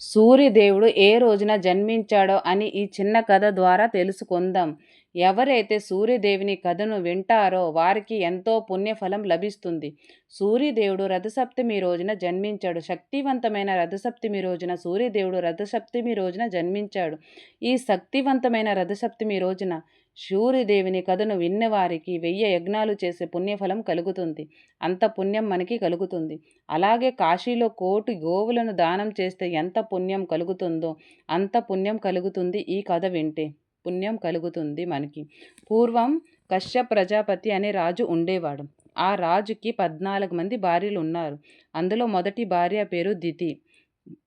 సూర్యదేవుడు ఏ రోజున జన్మించాడో అని ఈ చిన్న కథ ద్వారా తెలుసుకుందాం. ఎవరైతే సూర్యదేవుని కథను వింటారో వారికి ఎంతో పుణ్యఫలం లభిస్తుంది. సూర్యదేవుడు రథసప్తమి రోజున జన్మించాడు. శక్తివంతమైన రథసప్తమి రోజున సూర్యదేవుడు రథసప్తమి రోజున జన్మించాడు. ఈ శక్తివంతమైన రథసప్తమి రోజున సూర్యదేవుని కథను విన్నవారికి 1000 యజ్ఞాలు చేసే పుణ్యఫలం కలుగుతుంది. అంత పుణ్యం మనకి కలుగుతుంది. అలాగే కాశీలో 1,000,000 గోవులను దానం చేస్తే ఎంత పుణ్యం కలుగుతుందో అంత పుణ్యం కలుగుతుంది ఈ కథ వింటే. పుణ్యం కలుగుతుంది మనకి. పూర్వం కశ్యప ప్రజాపతి అనే రాజు ఉండేవాడు. ఆ రాజుకి 14 మంది భార్యలు ఉన్నారు. అందులో మొదటి భార్య పేరు దితి.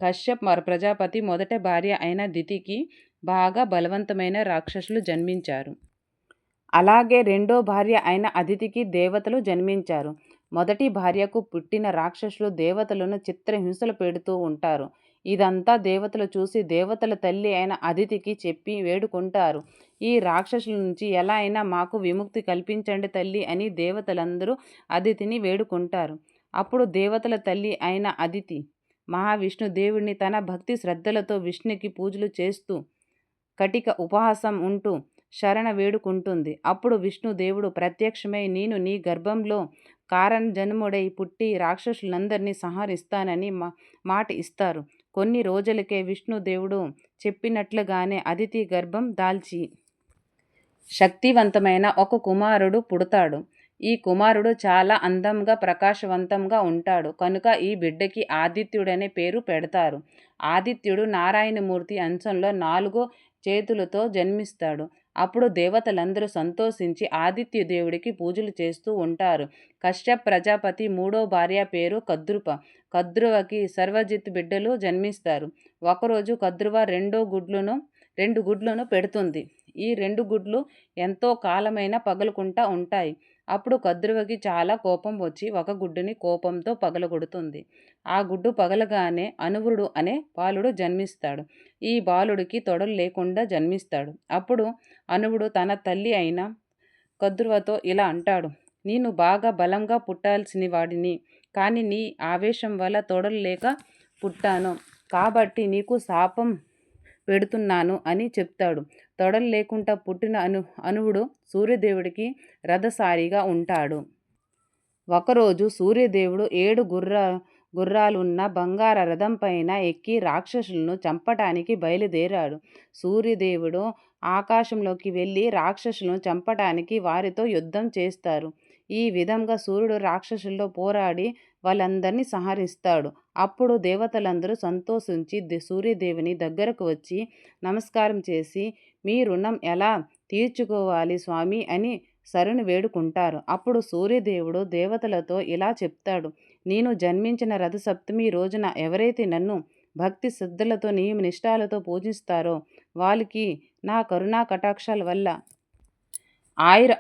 కశ్యప్ ప్రజాపతి మొదటి భార్య అయిన దితికి బాగా బలవంతమైన రాక్షసులు జన్మించారు. అలాగే రెండో భార్య అయిన అదితికి దేవతలు జన్మించారు. మొదటి భార్యకు పుట్టిన రాక్షసులు దేవతలను చిత్రహింసలు పెడుతూ ఉంటారు. ఇదంతా దేవతలు చూసి దేవతల తల్లి అయిన అదితికి చెప్పి వేడుకుంటారు. ఈ రాక్షసుల నుంచి ఎలా అయినా మాకు విముక్తి కల్పించండి తల్లి అని దేవతలందరూ అదితిని వేడుకుంటారు. అప్పుడు దేవతల తల్లి అయిన అదితి మహావిష్ణు దేవుడిని తన భక్తి శ్రద్ధలతో విష్ణుకి పూజలు చేస్తూ కటిక ఉపవాసం ఉంటూ శరణ వేడుకుంటుంది. అప్పుడు విష్ణుదేవుడు ప్రత్యక్షమై నేను నీ గర్భంలో కారణ జన్ముడై పుట్టి రాక్షసులందరినీ సంహరిస్తానని మాట ఇస్తారు. కొన్ని రోజులకే విష్ణుదేవుడు చెప్పినట్లుగానే అదితి గర్భం దాల్చి శక్తివంతమైన ఒక కుమారుడు పుడతాడు. ఈ కుమారుడు చాలా అందంగా ప్రకాశవంతంగా ఉంటాడు కనుక ఈ బిడ్డకి ఆదిత్యుడనే పేరు పెడతారు. ఆదిత్యుడు నారాయణమూర్తి అంశంలో 4 చేతులతో జన్మిస్తాడు. అప్పుడు దేవతలందరూ సంతోషించి ఆదిత్య దేవుడికి పూజలు చేస్తూ ఉంటారు. కశ్యప్ ప్రజాపతి 3వ భార్య పేరు కద్రుప. కద్రువకి సర్వజిత్ బిడ్డలు జన్మిస్తారు. ఒకరోజు కద్రువ 2 గుడ్లను పెడుతుంది. ఈ 2 గుడ్లు ఎంతో కాలమైన పగలకుండా ఉంటాయి. అప్పుడు కద్రువకి చాలా కోపం వచ్చి ఒక గుడ్డుని కోపంతో పగలగొడుతుంది. ఆ గుడ్డు పగలగానే అనువురుడు అనే బాలుడు జన్మిస్తాడు. ఈ బాలుడికి తొడలు లేకుండా జన్మిస్తాడు. అప్పుడు అనువుడు తన తల్లి అయిన కద్రువతో ఇలా అంటాడు, నేను బాగా బలంగా పుట్టాల్సిన వాడిని, కానీ నీ ఆవేశం వల్ల తొడలు లేక పుట్టాను. కాబట్టి నీకు శాపం పెడుతున్నాను అని చెప్తాడు. తొడలు లేకుండా పుట్టిన అనువుడు సూర్యదేవుడికి రథసారిగా ఉంటాడు. ఒకరోజు సూర్యదేవుడు 7 గుర్రాలున్న బంగార రథం పైన ఎక్కి రాక్షసులను చంపటానికి బయలుదేరాడు. సూర్యదేవుడు ఆకాశంలోకి వెళ్ళి రాక్షసులను చంపటానికి వారితో యుద్ధం చేస్తారు. ఈ విధంగా సూర్యుడు రాక్షసుల్లో పోరాడి వాళ్ళందరినీ సంహరిస్తాడు. అప్పుడు దేవతలందరూ సంతోషించి సూర్యదేవుని దగ్గరకు వచ్చి నమస్కారం చేసి మీ రుణం ఎలా తీర్చుకోవాలి స్వామి అని శరణు వేడుకుంటారు. అప్పుడు సూర్యదేవుడు దేవతలతో ఇలా చెప్తాడు, నేను జన్మించిన రథసప్తమి రోజున ఎవరైతే నన్ను భక్తి శ్రద్ధలతో నియమ నిష్ఠాలతో పూజిస్తారో వాళ్ళకి నా కరుణా కటాక్షాల వల్ల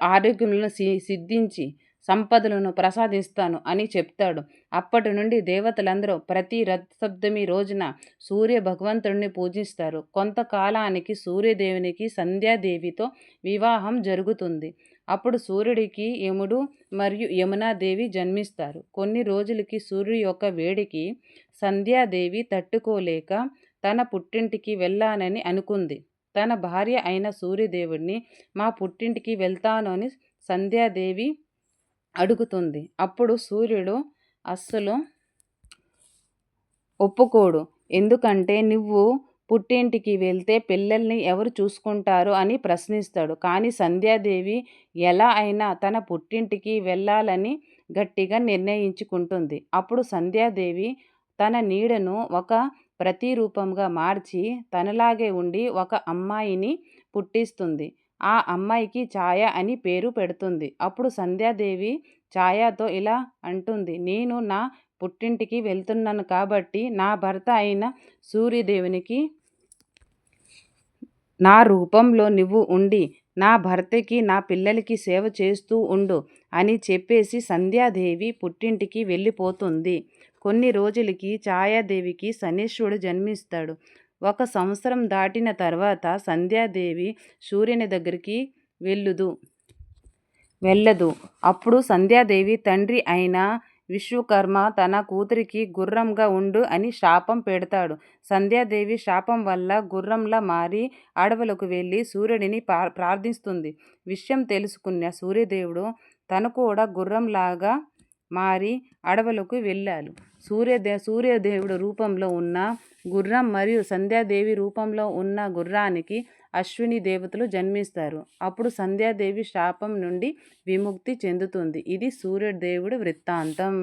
ఆరోగ్యములను సిద్ధించి సంపదలను ప్రసాదిస్తాను అని చెప్తాడు. అప్పటి నుండి దేవతలందరూ ప్రతి రథసప్తమి రోజున సూర్య భగవంతుడిని పూజిస్తారు. కొంతకాలానికి సూర్యదేవునికి సంధ్యాదేవితో వివాహం జరుగుతుంది. అప్పుడు సూర్యుడికి యముడు మరియు యమునాదేవి జన్మిస్తారు. కొన్ని రోజులకి సూర్యుడి యొక్క వేడికి సంధ్యాదేవి తట్టుకోలేక తన పుట్టింటికి వెళ్ళానని అనుకుంది. తన భార్య అయిన సూర్యదేవుడిని మా పుట్టింటికి వెళ్తాను అని సంధ్యాదేవి అడుగుతుంది. అప్పుడు సూర్యుడు అస్సలు ఒప్పుకోడు. ఎందుకంటే నువ్వు పుట్టింటికి వెళ్తే పిల్లల్ని ఎవరు చూసుకుంటారు అని ప్రశ్నిస్తాడు. కానీ సంధ్యాదేవి ఎలా అయినా తన పుట్టింటికి వెళ్ళాలని గట్టిగా నిర్ణయించుకుంటుంది. అప్పుడు సంధ్యాదేవి తన నీడను ఒక ప్రతిరూపంగా మార్చి తనలాగే ఉండి ఒక అమ్మాయిని పుట్టిస్తుంది. ఆ అమ్మాయికి ఛాయ అని పేరు పెడుతుంది. అప్పుడు సంధ్యాదేవి ఛాయతో ఇలా అంటుంది, నేను నా పుట్టింటికి వెళ్తున్నాను కాబట్టి నా భర్త అయిన సూర్యదేవునికి నా రూపంలో నువ్వు ఉండి నా భర్తకి నా పిల్లలకి సేవ చేస్తూ ఉండు అని చెప్పేసి సంధ్యాదేవి పుట్టింటికి వెళ్ళిపోతుంది. కొన్ని రోజులకి ఛాయాదేవికి శనీశ్వరుడు జన్మిస్తాడు. 1 సంవత్సరం దాటిన తర్వాత సంధ్యాదేవి సూర్యుని దగ్గరికి వెళ్ళదు. అప్పుడు సంధ్యాదేవి తండ్రి అయిన విశ్వకర్మ తన కూతురికి గుర్రంగా ఉండు అని శాపం పెడతాడు. సంధ్యాదేవి శాపం వల్ల గుర్రంలా మారి అడవులకు వెళ్ళి సూర్యుడిని ప్రార్థిస్తుంది. విషయం తెలుసుకున్న సూర్యదేవుడు తను కూడా గుర్రంలాగా మారి అడవులకు వెళ్ళాడు. సూర్యదేవుడు రూపంలో ఉన్న గుర్రం మరియు సంధ్యాదేవి రూపంలో ఉన్న గుర్రానికి అశ్విని దేవతలు జన్మిస్తారు. అప్పుడు సంధ్యాదేవి శాపం నుండి విముక్తి చెందుతుంది. ఇది సూర్యదేవుడి వృత్తాంతం.